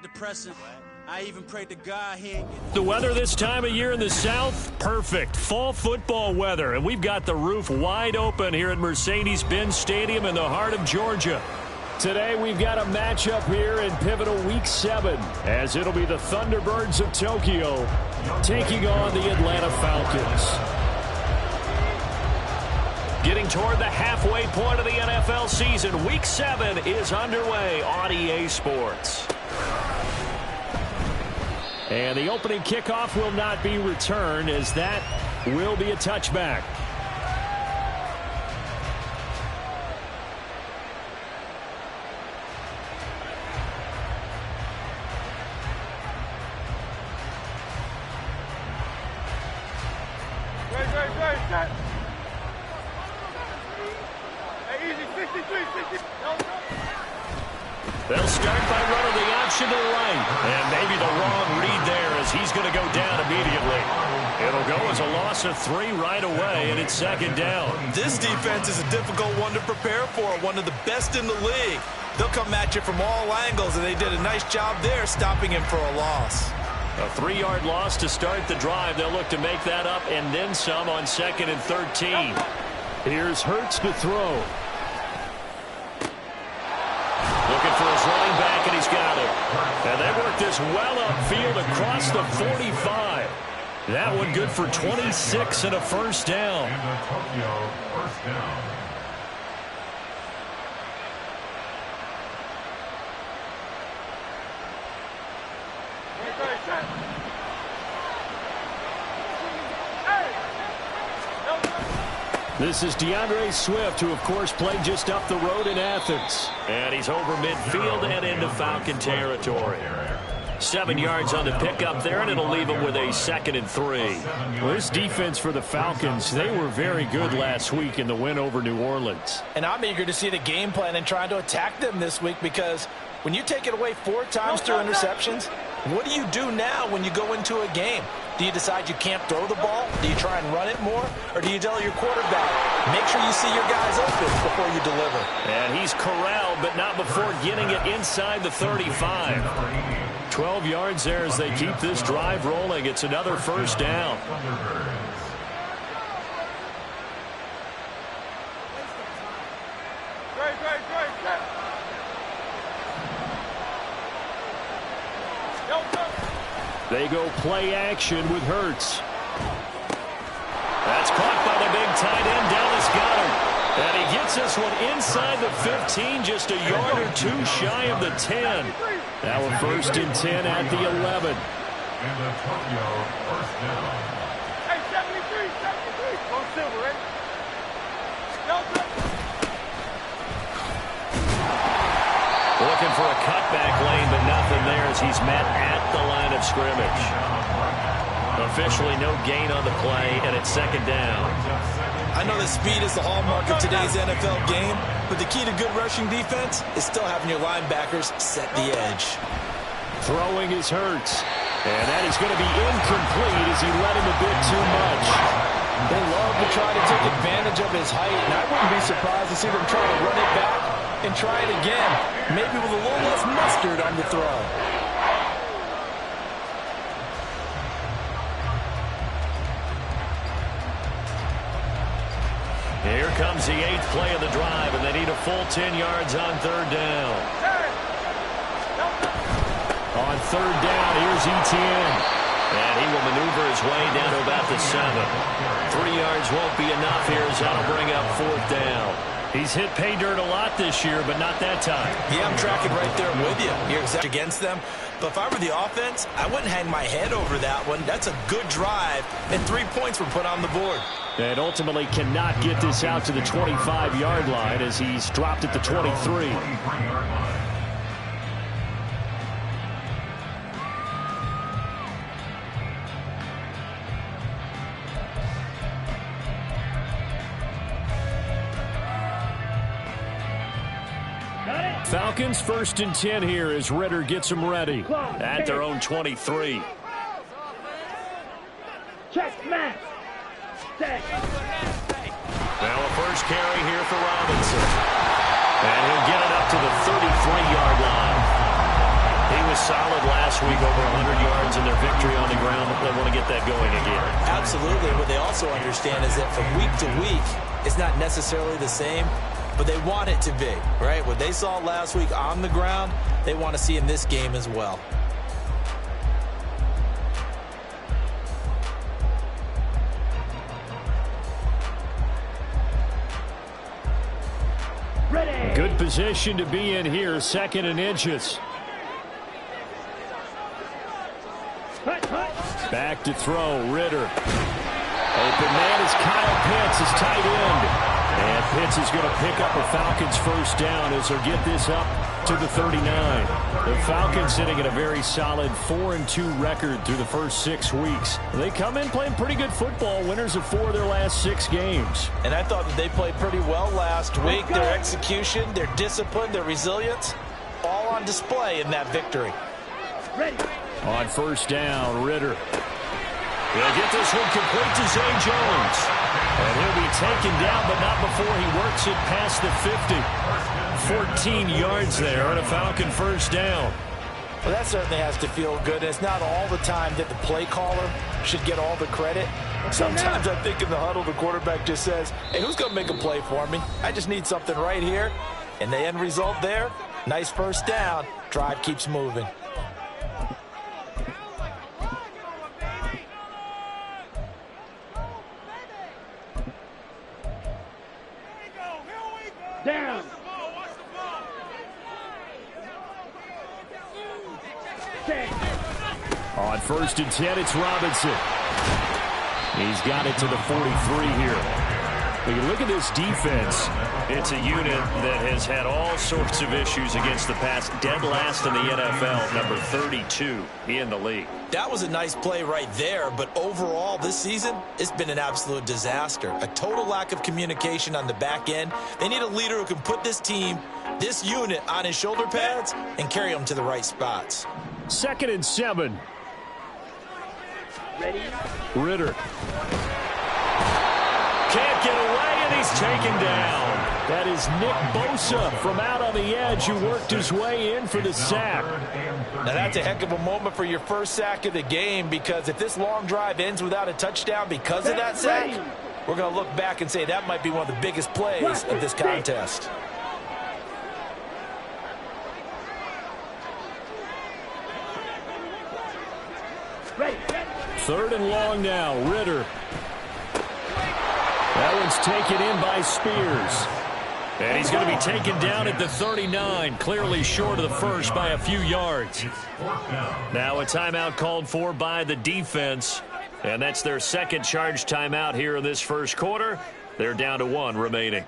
depressing. I even prayed to God he ain't get... The weather this time of year in the South, perfect. Fall football weather, and we've got the roof wide open here at Mercedes-Benz Stadium in the heart of Georgia. Today we've got a matchup here in pivotal Week 7, as it'll be the Thunderbirds of Tokyo taking on the Atlanta Falcons. Getting toward the halfway point of the NFL season, Week 7 is underway on EA Sports. And the opening kickoff will not be returned, as that will be a touchback. Great. Hey, easy, 63. They'll start by running the option to the right. And maybe the wrong read there, as he's going to go down immediately. It'll go as a loss of 3 right away, and it's second down. This defense is a difficult one to prepare for, one of the best in the league. They'll come at you from all angles, and they did a nice job there stopping him for a loss. A 3-yard loss to start the drive. They'll look to make that up and then some on 2nd and 13. Here's Hurts to throw. Looking for his running back, and he's got it. And they work this well upfield across the 45. That one good for 26 and a first down. This is DeAndre Swift, who, of course, played just up the road in Athens. And he's over midfield and into Falcon territory. 7 yards on the pickup there, and it'll leave him with a 2nd and 3. Well, this defense for the Falcons, they were very good last week in the win over New Orleans. And I'm eager to see the game plan and trying to attack them this week, because when you take it away 4 times through interceptions, what do you do now when you go into a game? Do you decide you can't throw the ball? Do you try and run it more? Or do you tell your quarterback, make sure you see your guys open before you deliver? And he's corralled, but not before getting it inside the 35. 12 yards there as they keep this drive rolling. It's another first down. Great. They go play action with Hurts. That's caught by the big tight end, Dallas Goedert. And he gets this one inside the 15, just a yard or 2 shy of the 10. Now a 1st and 10 at the 11. And the Tokyo first down. Hey, 73. Go silver, right? Looking for a cutback lane, but nothing there as he's met at the line of scrimmage. Officially no gain on the play, and it's 2nd down. I know that speed is the hallmark of today's NFL game, but the key to good rushing defense is still having your linebackers set the edge. Throwing is Hurts. And that is going to be incomplete as he led him a bit too much. They love to try to take advantage of his height, and I wouldn't be surprised to see them try to run it back and try it again, maybe with a little less mustard on the throw. Here comes the 8th play of the drive, and they need a full 10 yards on 3rd down. On 3rd down, here's Etienne. And he will maneuver his way down to about the 7. 3 yards won't be enough here as that'll bring up 4th down. He's hit pay dirt a lot this year, but not that time. Yeah, I'm tracking right there with you. You're exactly against them. But if I were the offense, I wouldn't hang my head over that one. That's a good drive, and 3 points were put on the board. And ultimately cannot get this out to the 25-yard line as he's dropped at the 23. Falcons 1st and 10 here as Ritter gets them ready at their own 23. Check, man. Now a first carry here for Robinson. And he'll get it up to the 33-yard line. He was solid last week, over 100 yards in their victory on the ground. They want to get that going again. Absolutely. What they also understand is that from week to week, it's not necessarily the same, but they want it to be, right? What they saw last week on the ground, they want to see in this game as well. Good position to be in here, 2nd and inches. Back to throw, Ritter. Open man is Kyle Pitts, his tight end. And Pitts is going to pick up a Falcons first down as they get this up to the 39. The Falcons sitting at a very solid 4-2 record through the first 6 weeks. They come in playing pretty good football, winners of 4 of their last 6 games. And I thought that they played pretty well last week. Their execution, their discipline, their resilience, all on display in that victory. On first down, Ritter. He'll get this one complete to Zay Jones. And he'll be taken down, but not before he works it past the 50. 14 yards there on a Falcon first down. Well, that certainly has to feel good. It's not all the time that the play caller should get all the credit. Sometimes I think in the huddle, the quarterback just says, hey, who's going to make a play for me? I just need something right here. And the end result there, nice first down. Drive keeps moving. Down. On first and 10, it's Robinson. He's got it to the 43 here. We can look at this defense. It's a unit that has had all sorts of issues against the pass. Dead last in the NFL, number 32 in the league. That was a nice play right there, but overall this season, it's been an absolute disaster. A total lack of communication on the back end. They need a leader who can put this team, this unit, on his shoulder pads and carry them to the right spots. 2nd and 7. Ready? Ritter. Can't get away, and he's taken down. That is Nick Bosa from out on the edge who worked his way in for the sack. Now that's a heck of a moment for your first sack of the game, because if this long drive ends without a touchdown because of that sack, we're going to look back and say that might be one of the biggest plays of this contest. Ready. 3rd and long now, Ritter. That one's taken in by Spears. And he's going to be taken down at the 39, clearly short of the first by a few yards. Now a timeout called for by the defense, and that's their second charge timeout here in this first quarter. They're down to 1 remaining.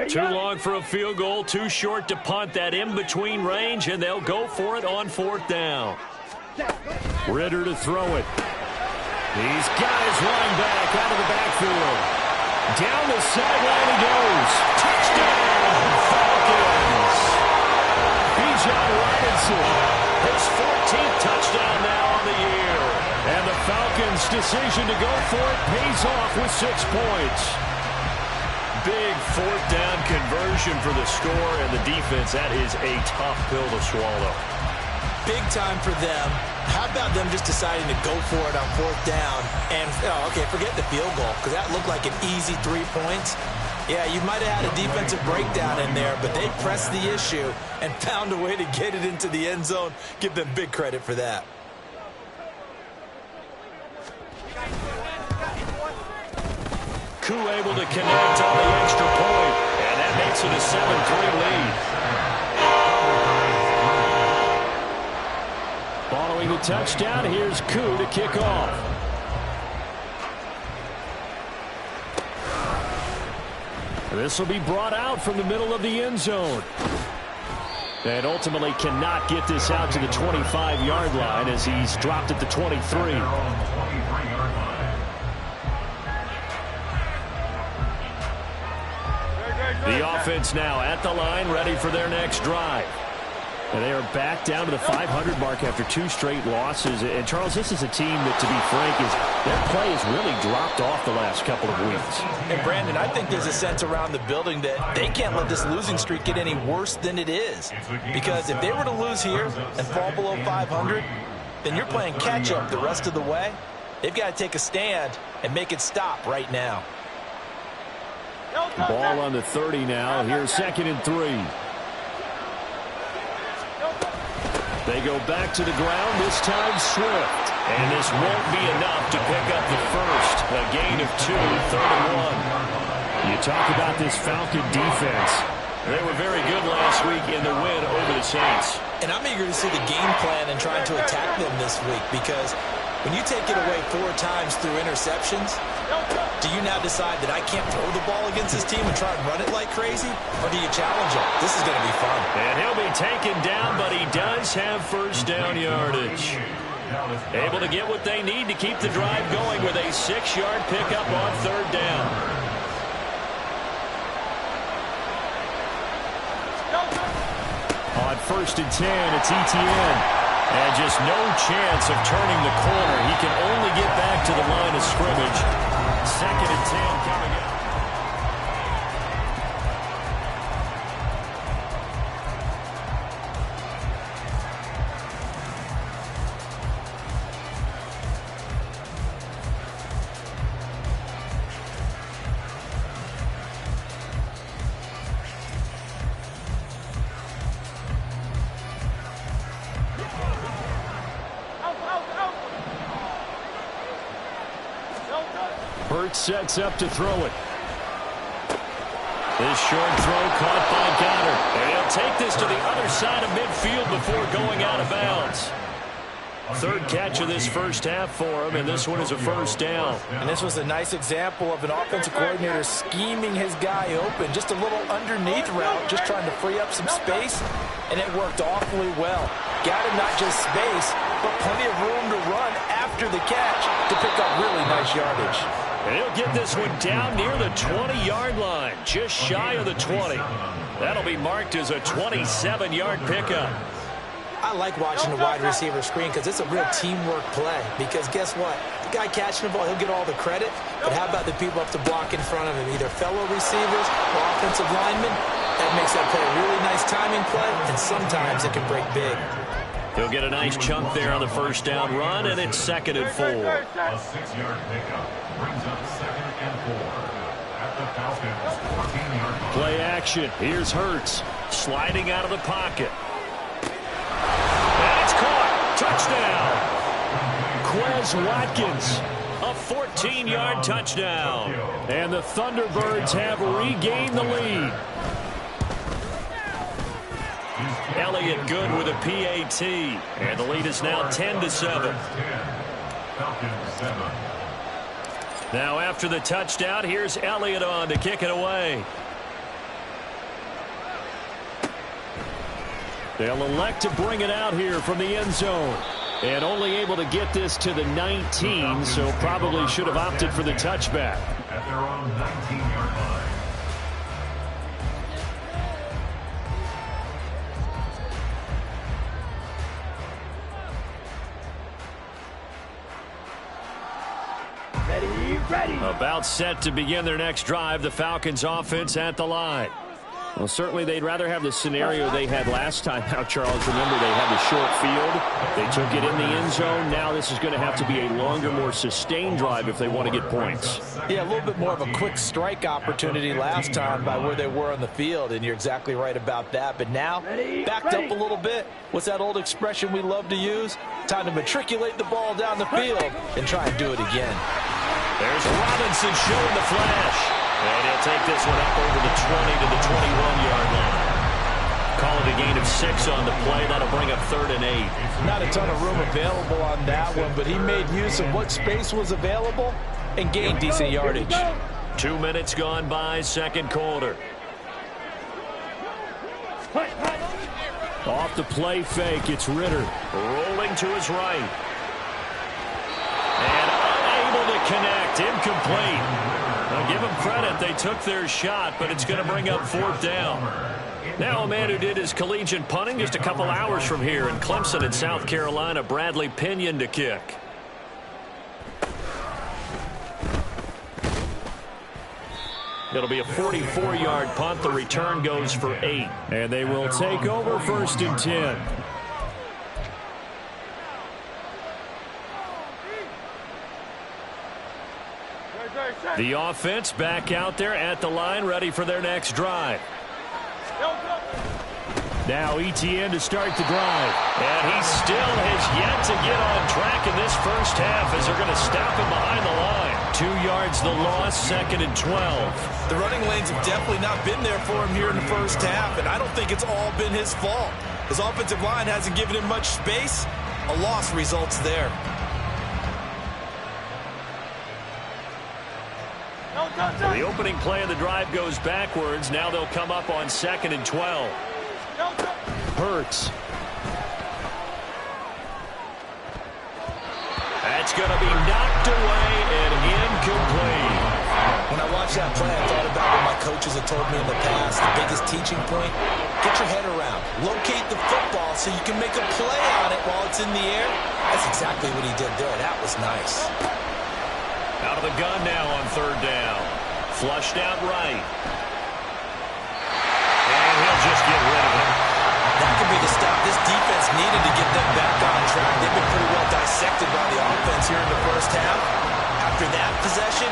Too long for a field goal, too short to punt. That in-between range, and they'll go for it on 4th down. Ritter to throw it. He's got his running back out of the backfield. Down the sideline he goes. Touchdown, Falcons. Bijan Robinson. His 14th touchdown now on the year. And the Falcons' decision to go for it pays off with 6 points. Big 4th down conversion for the score, and the defense, that is a tough pill to swallow. Big time for them. How about them just deciding to go for it on 4th down? And, okay, forget the field goal, because that looked like an easy 3 points. Yeah, you might have had a defensive breakdown in there, but they pressed the issue and found a way to get it into the end zone. Give them big credit for that. Koo able to connect on the extra point, and that makes it a 7-3 lead. Following the touchdown, here's Koo to kick off. This will be brought out from the middle of the end zone. And ultimately cannot get this out to the 25-yard line as he's dropped at the 23. The offense now at the line, ready for their next drive. And they are back down to the 500 mark after 2 straight losses. And, Charles, this is a team that, to be frank, their play has really dropped off the last couple of weeks. And, Brandon, I think there's a sense around the building that they can't let this losing streak get any worse than it is. Because if they were to lose here and fall below 500, then you're playing catch-up the rest of the way. They've got to take a stand and make it stop right now. Ball on the 30 now. Here's 2nd and 3. They go back to the ground, this time Swift. And this won't be enough to pick up the first. A gain of 2, 3rd and 1. You talk about this Falcon defense. They were very good last week in the win over the Saints. And I'm eager to see the game plan and trying to attack them this week, because when you take it away 4 times through interceptions, do you now decide that I can't throw the ball against this team and try and run it like crazy? Or do you challenge them? This is going to be fun. And he'll be taken down, but he does have first down yardage. Able to get what they need to keep the drive going with a 6-yard pickup on 3rd down. On 1st and 10, it's Etienne. And just no chance of turning the corner. He can only get back to the line of scrimmage. 2nd and 10 coming up. Sets up to throw it. This short throw caught by Goddard. And he'll take this to the other side of midfield before going out of bounds. 3rd catch of this first half for him, and this one is a first down. And this was a nice example of an offensive coordinator scheming his guy open. Just a little underneath route, just trying to free up some space, and it worked awfully well. Got him not just space, but plenty of room to run after the catch to pick up really nice yardage. And he'll get this one down near the 20-yard line, just shy of the 20. That'll be marked as a 27-yard pickup. I like watching the wide receiver screen because it's a real teamwork play. Because guess what? The guy catching the ball, he'll get all the credit. But how about the people up to block in front of him, either fellow receivers or offensive linemen? That makes that play a really nice timing play, and sometimes it can break big. He'll get a nice chunk there on the first down run, and it's 2nd and 4. A 6-yard pickup brings up 2nd and 4 at the Falcons' 14-yard line. Play action. Here's Hurts sliding out of the pocket. And it's caught. Touchdown. Quez Watkins. A 14-yard touchdown. And the Thunderbirds have regained the lead. Elliott good with a PAT. And the lead is now 10-7. Now after the touchdown, here's Elliott on to kick it away. They'll elect to bring it out here from the end zone. And only able to get this to the 19, so probably should have opted for the touchback. At their own 19-yard line. Ready. About set to begin their next drive, the Falcons offense at the line. Well, certainly they'd rather have the scenario they had last time out, Charles. Remember, they had the short field. They took it in the end zone. Now this is going to have to be a longer, more sustained drive if they want to get points. Yeah, a little bit more of a quick strike opportunity last time by where they were on the field, and you're exactly right about that. But now, backed up a little bit. What's that old expression we love to use? Time to matriculate the ball down the field and try and do it again. There's Robinson showing the flash. And he'll take this one up over the 20 to the 21-yard line. Call it a gain of 6 on the play. That'll bring up 3rd and 8. Not a ton of room available on that one, but he made use of what space was available and gained decent yardage. 2 minutes gone by, second quarter. Off the play fake, it's Ritter. Rolling to his right. And unable to connect, incomplete. Now give them credit. They took their shot, but it's going to bring up fourth down. Now a man who did his collegiate punting just a couple hours from here in Clemson in South Carolina, Bradley Pinion to kick. It'll be a 44-yard punt. The return goes for 8. And they will take over 1st and 10. The offense back out there at the line, ready for their next drive. Now ETN to start the drive. And he still has yet to get on track in this first half as they're going to stop him behind the line. 2 yards the loss, 2nd and 12. The running lanes have definitely not been there for him here in the first half, and I don't think it's all been his fault. His offensive line hasn't given him much space. A loss results there. The opening play of the drive goes backwards. Now they'll come up on 2nd and 12. Hurts. That's going to be knocked away and incomplete. When I watched that play, I thought about what my coaches have told me in the past. The biggest teaching point, get your head around. Locate the football so you can make a play on it while it's in the air. That's exactly what he did there. That was nice. Out of the gun now on 3rd down. Flushed out right. And he'll just get rid of it. That could be the stop this defense needed to get them back on track. They've been pretty well dissected by the offense here in the first half. After that possession,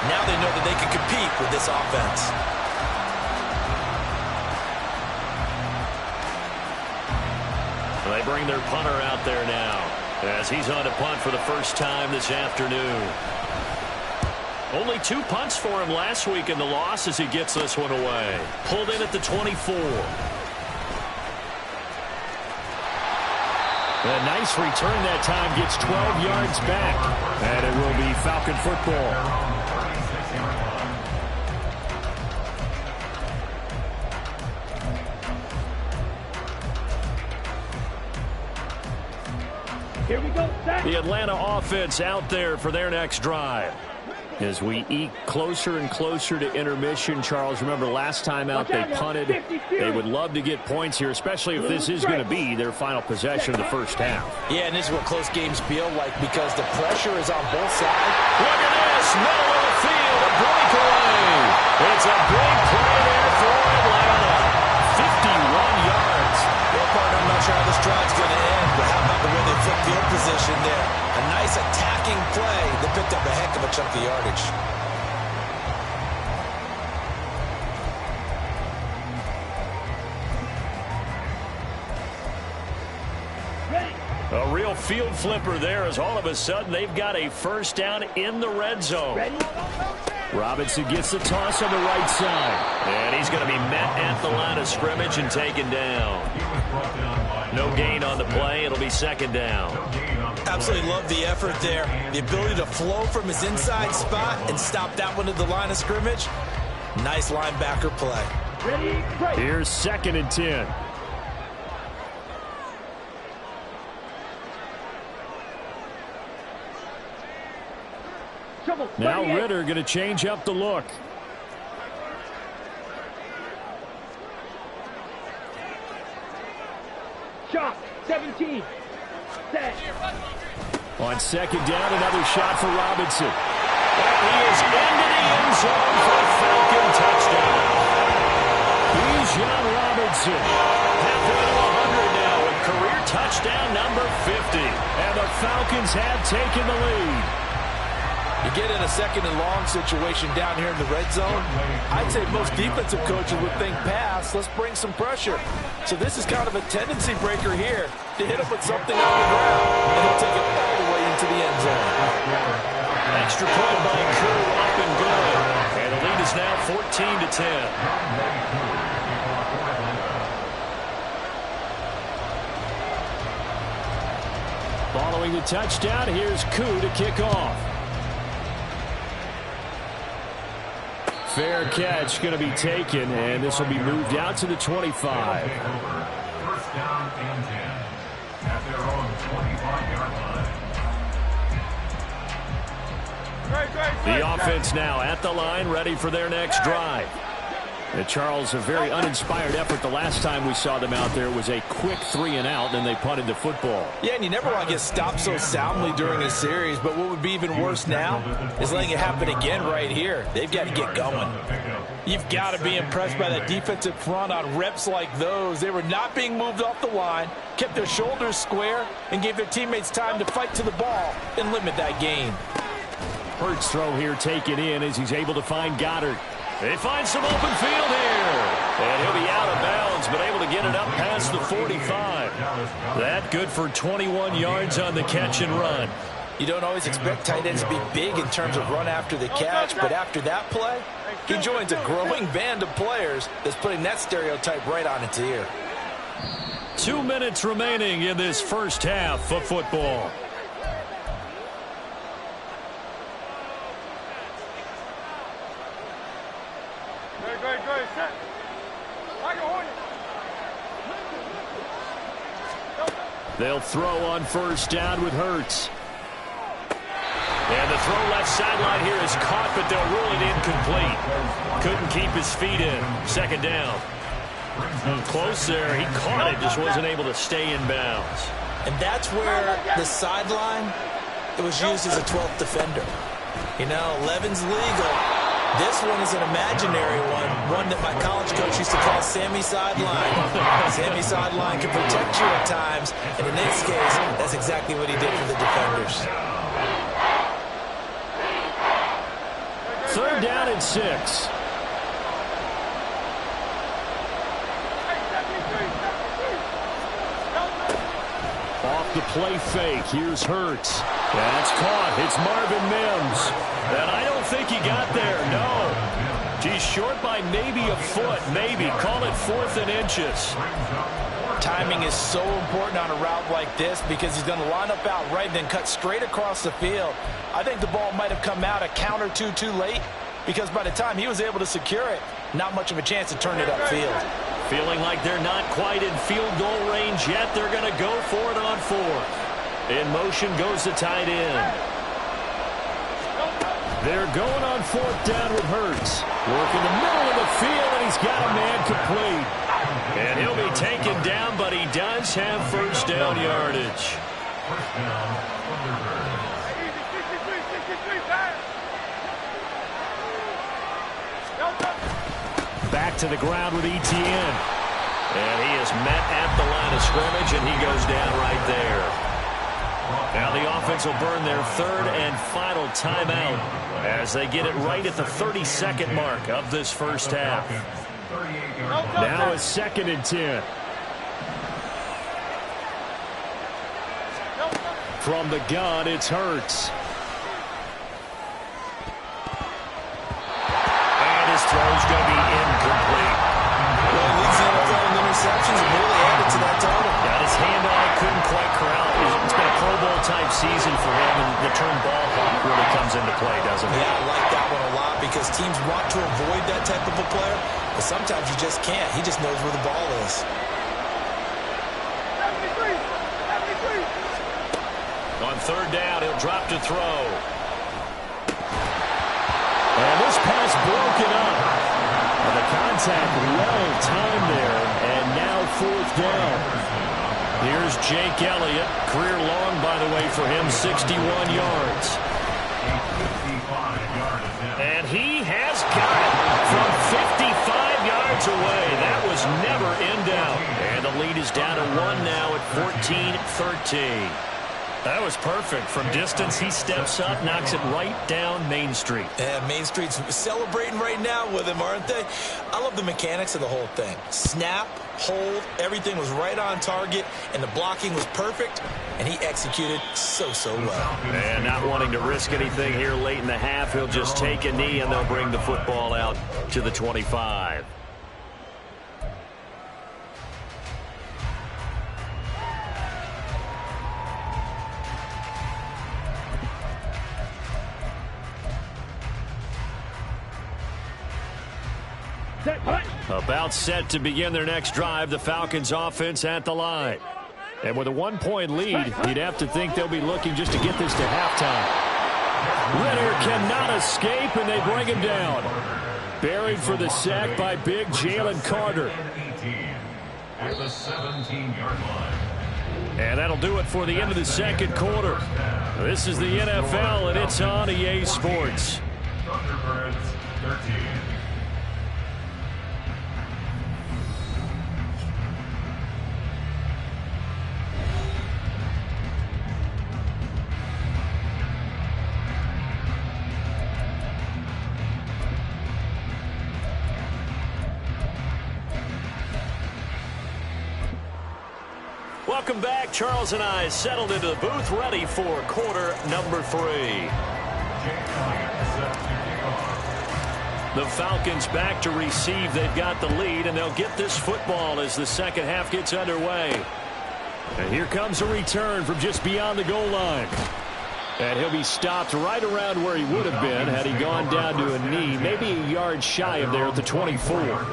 now they know that they can compete with this offense. They bring their punter out there now as he's on to punt for the first time this afternoon. Only 2 punts for him last week in the loss as he gets this one away. Pulled in at the 24. A nice return that time, gets 12 yards back. And it will be Falcon football. Here we go, Zach. The Atlanta offense out there for their next drive. As we eke closer and closer to intermission, Charles, remember last time out they punted. They would love to get points here, especially if this is going to be their final possession of the first half. Yeah, and this is what close games feel like because the pressure is on both sides. Look at this, middle of the field, a breakaway. It's a big play there for Atlanta. 51 yards. Well, partner, I'm not sure how this drive's going to end, but how about the way they flip field position there? A nice attacking play that picked up a heck of a chunk of yardage. A real field flipper there as all of a sudden they've got a first down in the red zone. Robinson gets the toss on the right side. And he's going to be met at the line of scrimmage and taken down. No gain on the play. It'll be 2nd down. Absolutely love the effort there. The ability to flow from his inside spot and stop that one at the line of scrimmage. Nice linebacker play. Ready, Here's 2nd and 10. Now Ritter going to change up the look. Shot, 17. Set. On 2nd down, another shot for Robinson. And he is into the end zone for a Falcon touchdown. Bijan Robinson. Halfway to 100 now with career touchdown number 50. And the Falcons have taken the lead. You get in a 2nd and long situation down here in the red zone, I'd say most defensive coaches would think pass, let's bring some pressure. So this is kind of a tendency breaker here to hit him with something on the ground, and he'll take it all the way into the end zone. Extra point by Crew, up and good. And the lead is now 14-10. Following the touchdown, here's Koo to kick off. Fair catch going to be taken, and this will be moved out to the 25. First down and 10 at their own 25-yard line. The offense now at the line, ready for their next drive. And Charles, a very uninspired effort. The last time we saw them out there was a quick 3-and-out, and they punted the football. Yeah, and you never want to get stopped so soundly during a series, but what would be even worse now is letting it happen again right here. They've got to get going. You've got to be impressed by that defensive front on reps like those. They were not being moved off the line, kept their shoulders square, and gave their teammates time to fight to the ball and limit that gain. Hurts throw here taken in as he's able to find Goddard. They find some open field here. And he'll be out of bounds, but able to get it up past the 45. That good for 21 yards on the catch and run. You don't always expect tight ends to be big in terms of run after the catch, but after that play, he joins a growing band of players that's putting that stereotype right on its ear. 2 minutes remaining in this first half of football. They'll throw on first down with Hurts. And the throw left sideline here is caught, but they'll rule it incomplete. Couldn't keep his feet in. Second down. Close there. He caught it, just wasn't able to stay in bounds. And that's where the sideline, it was used as a 12th defender. You know, 11's legal. This one is an imaginary one that my college coach used to call Sammy Sideline. Sammy Sideline can protect you at times, and in this case, that's exactly what he did for the defenders. Third down and 6. Off the play fake, here's Hurts. That's caught. It's Marvin Mims. And I don't think he got there, no. He's short by maybe a foot, maybe. Call it 4th and inches. Timing is so important on a route like this because he's going to line up out right and then cut straight across the field. I think the ball might have come out a count or two too late because by the time he was able to secure it, not much of a chance to turn it upfield. Feeling like they're not quite in field goal range yet. They're going to go for it on 4th. In motion goes the tight end. They're going on 4th down with Hurts. Working the middle of the field, and he's got a man complete. And he'll be taken down, but he does have first down yardage. Back to the ground with Etienne. And he is met at the line of scrimmage, and he goes down right there. Now the offense will burn their third and final timeout as they get it right at the 32nd mark of this first half. Now it's 2nd and 10. From the gun, it's Hurts. And his throw's going to be incomplete. Well, he leads the NFL in interceptions and really added to that total. Got his hand on it, couldn't quite corral it. It's been a Pro Bowl type season for him, and the term ball hawk really comes into play, doesn't it? Yeah, I like that one a lot because teams want to avoid that type of a player, but sometimes you just can't. He just knows where the ball is. On third down, he'll drop to throw. And this pass broken up. And the contact well timed there, and now 4th down. Here's Jake Elliott. Career long, by the way, for him, 61 yards. And he has got it from 55 yards away. That was never in doubt. And the lead is down to 1 now at 14-13. That was perfect. From distance, he steps up, knocks it right down Main Street. Yeah, Main Street's celebrating right now with him, aren't they? I love the mechanics of the whole thing. Snap, hold, everything was right on target, and the blocking was perfect, and he executed so well. And not wanting to risk anything here late in the half, he'll just take a knee, and they'll bring the football out to the 25. About set to begin their next drive, the Falcons offense at the line. And with a 1-point lead, you'd have to think they'll be looking just to get this to halftime. Ritter cannot escape, and they bring him down. Buried for the sack by big Jalen Carter. At the 17-yard line. And that'll do it for the end of the second quarter. This is the NFL, and it's on EA Sports. Thunderbirds 13. Welcome back. Charles and I settled into the booth, ready for quarter number 3. The Falcons back to receive. They've got the lead, and they'll get this football as the second half gets underway. And here comes a return from just beyond the goal line. And he'll be stopped right around where he would have been had he gone down to a knee, maybe a yard shy of there at the 24.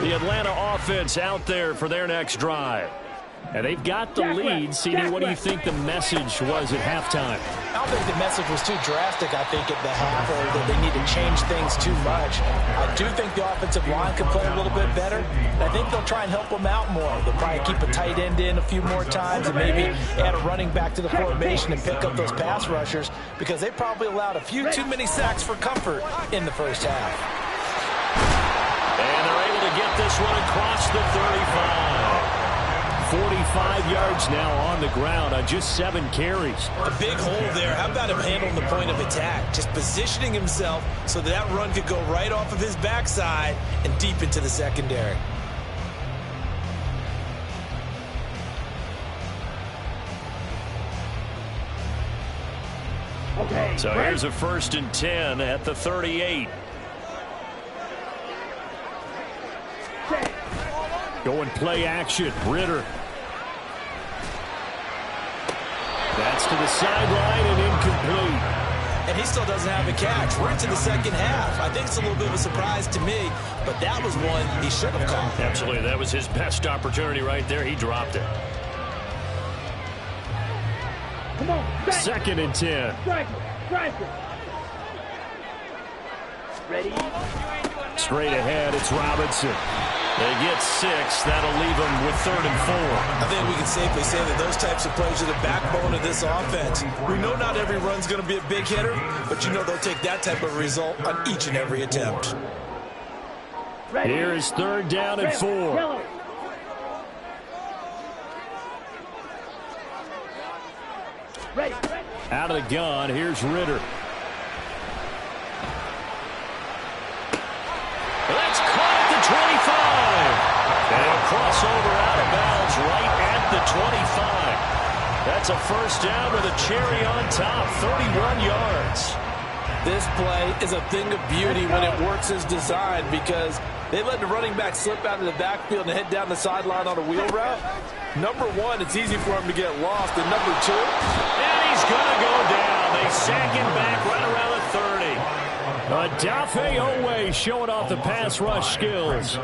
The Atlanta offense out there for their next drive. And they've got the lead. CD, what do you think the message was at halftime? I don't think the message was too drastic, I think, at the half, or that they need to change things too much. I do think the offensive line could play a little bit better. I think they'll try and help them out more. They'll probably keep a tight end in a few more times and maybe add a running back to the formation and pick up those pass rushers, because they probably allowed a few too many sacks for comfort in the first half. And they're able to get this one across the 35. 45 yards now on the ground on just 7 carries. A big hole there. How about him handling the point of attack? Just positioning himself so that run could go right off of his backside and deep into the secondary. Okay. So here's a 1st and 10 at the 38. Going play action. Ritter. That's to the sideline and incomplete. And he still doesn't have a catch. We're into the second half. I think it's a little bit of a surprise to me, but that was one he should have caught. Absolutely. That was his best opportunity right there. He dropped it. Come on. 2nd and 10. Strike it. Ready? Straight ahead, it's Robinson. They get 6. That'll leave them with 3rd and 4. I think we can safely say that those types of plays are the backbone of this offense. We know not every run's going to be a big hitter, but you know they'll take that type of result on each and every attempt. Ready? Here is 3rd down and 4. Yellow. Ready. Out of the gun, here's Ritter. That's caught at the 25. And a crossover out of bounds right at the 25. That's a 1st down with a cherry on top, 31 yards. This play is a thing of beauty when it works as designed, because they let the running back slip out of the backfield and head down the sideline on a wheel route. Number one, it's easy for him to get lost. And number two, and he's going to go down. They sack him back right around the 30. Dafe Owe showing off the pass rush skills.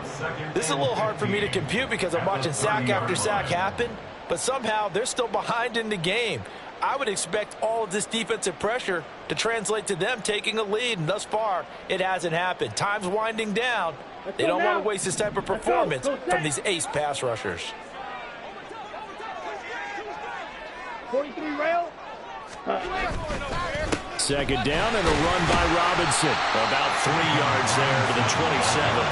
This is a little hard for me to compute because I'm watching sack after sack happen, but somehow they're still behind in the game. I would expect all of this defensive pressure to translate to them taking a lead, and thus far, it hasn't happened. Time's winding down. They don't want to waste this type of performance from these ace pass rushers. 43 rail. 2nd down and a run by Robinson. About 3 yards there to the 27.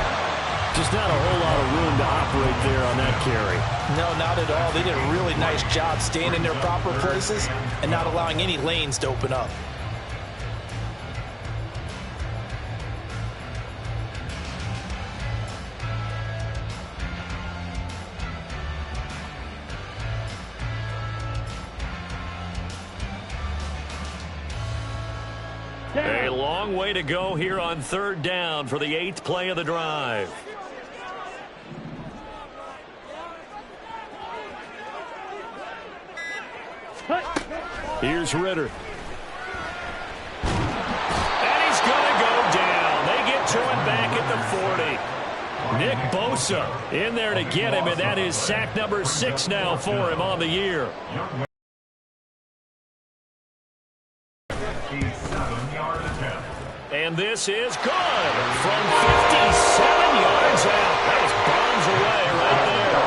Just not a whole lot of room to operate there on that carry. No, not at all. They did a really nice job staying in their proper places and not allowing any lanes to open up. A long way to go here on 3rd down for the 8th play of the drive. Here's Ritter. And he's going to go down. They get to him back at the 40. Nick Bosa in there to get him, and that is sack number 6 now for him on the year. And this is good from 57 yards out. That was bombs away right there.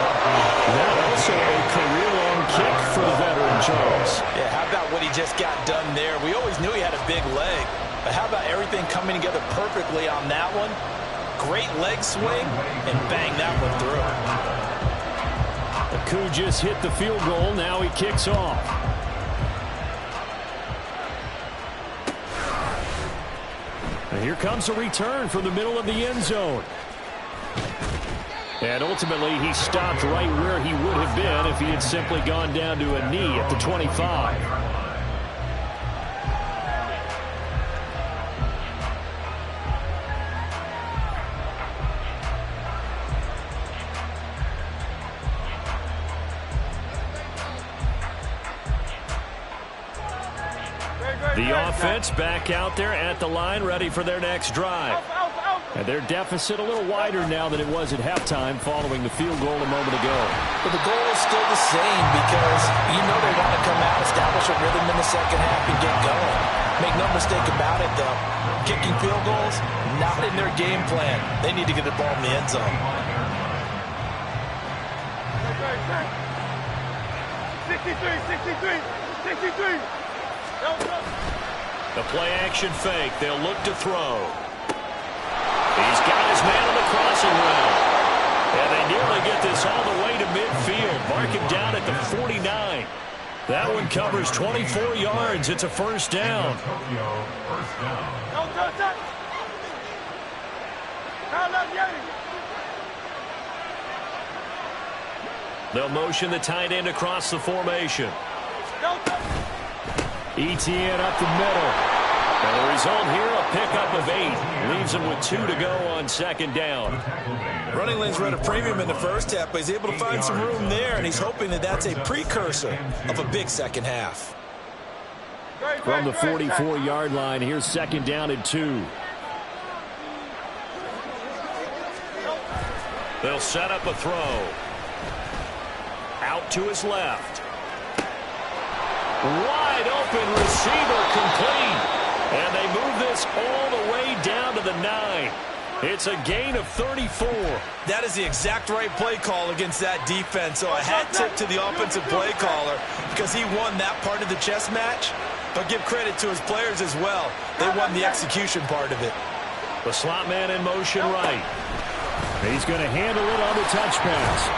That also a career-long kick for the veteran, Charles. Yeah, how about what he just got done there? We always knew he had a big leg, but how about everything coming together perfectly on that one? Great leg swing, and bang that one through. Aku just hit the field goal. Now he kicks off. And here comes a return from the middle of the end zone. And ultimately, he stopped right where he would have been if he had simply gone down to a knee at the 25. The offense back out there at the line, ready for their next drive. And their deficit a little wider now than it was at halftime following the field goal a moment ago. But the goal is still the same because you know they want to come out, establish a rhythm in the second half, and get going. Make no mistake about it, though. Kicking field goals, not in their game plan. They need to get the ball in the end zone. 63. The play-action fake. They'll look to throw. He's got his man on the crossing route. And they nearly get this all the way to midfield. Mark him down at the 49. That one covers 24 yards. It's a first down. They'll motion the tight end across the formation. ETN up the middle. And the result here, a pickup of 8. Leaves him with 2 to go on second down. Running lanes were at a premium in the first half, but he's able to find some room there, and he's hoping that that's a precursor of a big second half. From the 44-yard line, here's second down and 2. They'll set up a throw. Out to his left. Wide open receiver complete. And they move this all the way down to the 9. It's a gain of 34. That is the exact right play call against that defense. So a hat tip to the offensive play caller because he won that part of the chess match. But give credit to his players as well. They won the execution part of it. The slot man in motion right. He's going to handle it on the touch pass.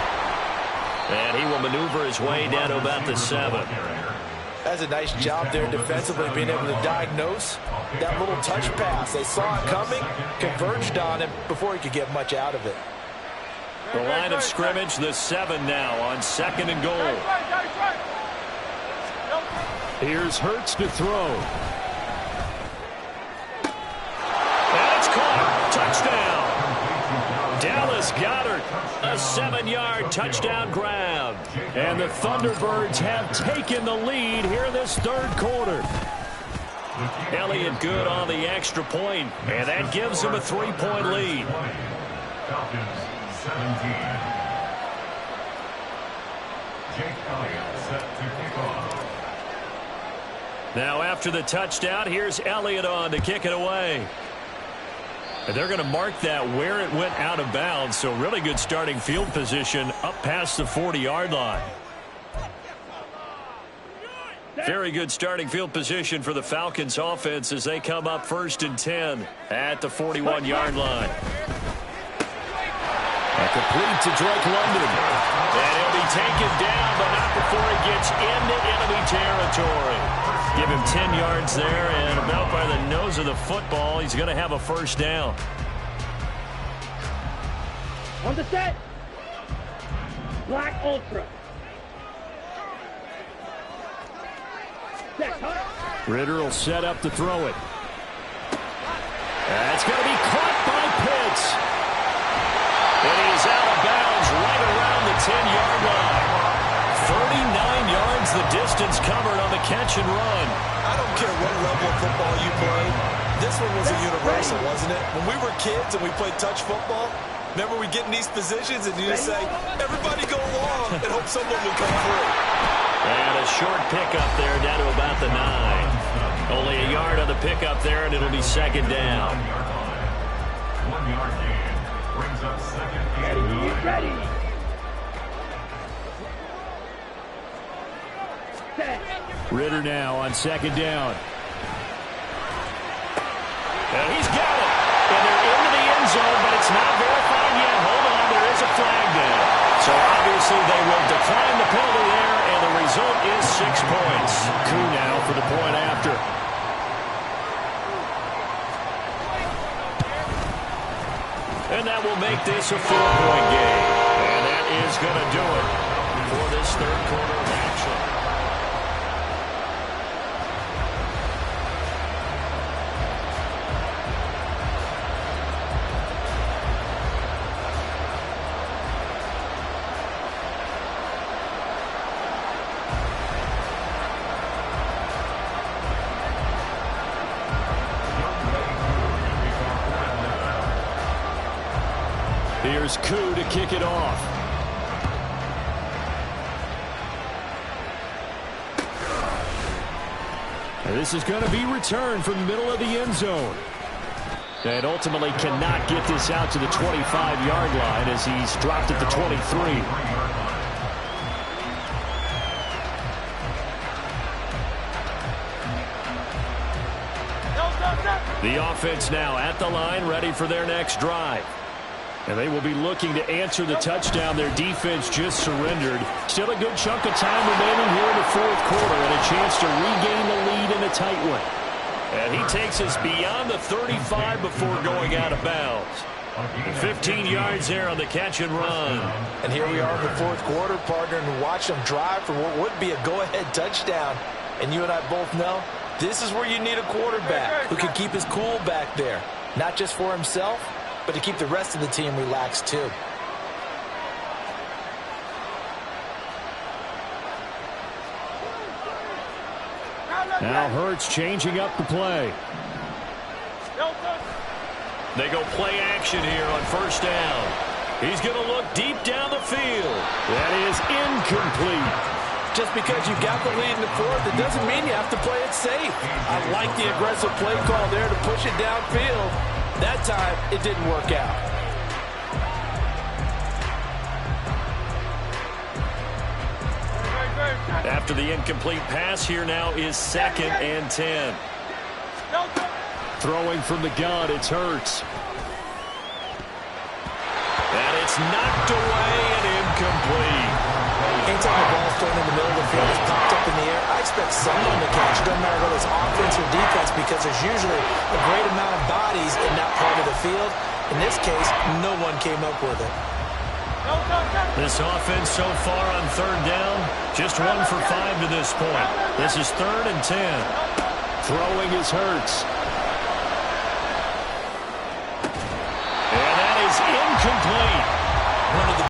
And he will maneuver his way down to about the 7. That's a nice job there defensively, being able to diagnose that little touch pass. They saw it coming, converged on him before he could get much out of it. The line of scrimmage, the 7 now on second and goal. Here's Hurts to throw. And it's caught. Touchdown. Dallas Goedert, a 7-yard touchdown grab. And the Thunderbirds have taken the lead here in this third quarter. Elliott good on the extra point, and that gives them a 3-point lead. Falcons 17. Jake Elliott set to kick off. Now after the touchdown, here's Elliott on to kick it away. And they're going to mark that where it went out of bounds, so really good starting field position up past the 40-yard line. Very good starting field position for the Falcons offense as they come up 1st and 10 at the 41-yard line. A complete to Drake London. And he'll be taken down, but not before he gets into enemy territory. Give him 10 yards there, and about by the nose of the football, he's going to have a first down. On the set. Black Ultra. Ritter will set up to throw it. That's going to be caught by Pitts. And he's out of bounds right around the 10-yard line. 39 yards the distance covered on the catch and run. I don't care what level of football you play. This one was a universal, wasn't it? When we were kids and we played touch football, remember we get in these positions and you just say, everybody go long and hope someone will come through. And a short pickup there down to about the 9. Only a yard on the pickup there, and it'll be second down. 1 yard gain brings up second and 9. Ready. Ritter now on second down. And he's got it. And they're into the end zone, but it's not verified yet. Hold on, there is a flag down. So obviously they will decline the penalty there, and the result is 6 points. Koo now for the point after. And that will make this a 4-point game. And that is going to do it for this third quarter of action. Here's Koo to kick it off. And this is going to be returned from the middle of the end zone. And ultimately cannot get this out to the 25-yard line as he's dropped at the 23. The offense now at the line, ready for their next drive. And they will be looking to answer the touchdown their defense just surrendered. Still a good chunk of time remaining here in the fourth quarter and a chance to regain the lead in a tight one. And he takes us beyond the 35 before going out of bounds. 15 yards there on the catch and run. And here we are in the fourth quarter, partner, and watch them drive for what would be a go-ahead touchdown. And you and I both know this is where you need a quarterback who can keep his cool back there. Not just for himself, but to keep the rest of the team relaxed too. Now Hurts changing up the play. They go play action here on first down. He's going to look deep down the field. That is incomplete. Just because you got the lead in the fourth, it doesn't mean you have to play it safe. I like the aggressive play call there to push it downfield. That time, it didn't work out. After the incomplete pass, here now is 2nd and 10. Throwing from the gun, it's Hurts. And it's knocked away and incomplete. Anytime the ball's thrown in the middle of the field, it's popped up in the air, I expect someone to catch it, no matter whether it's offense or defense, because there's usually a great amount of bodies in that part of the field. In this case, no one came up with it. This offense so far on third down, just 1 for 5 to this point. This is 3rd and 10. Throwing is Hurts. And that is incomplete. One of the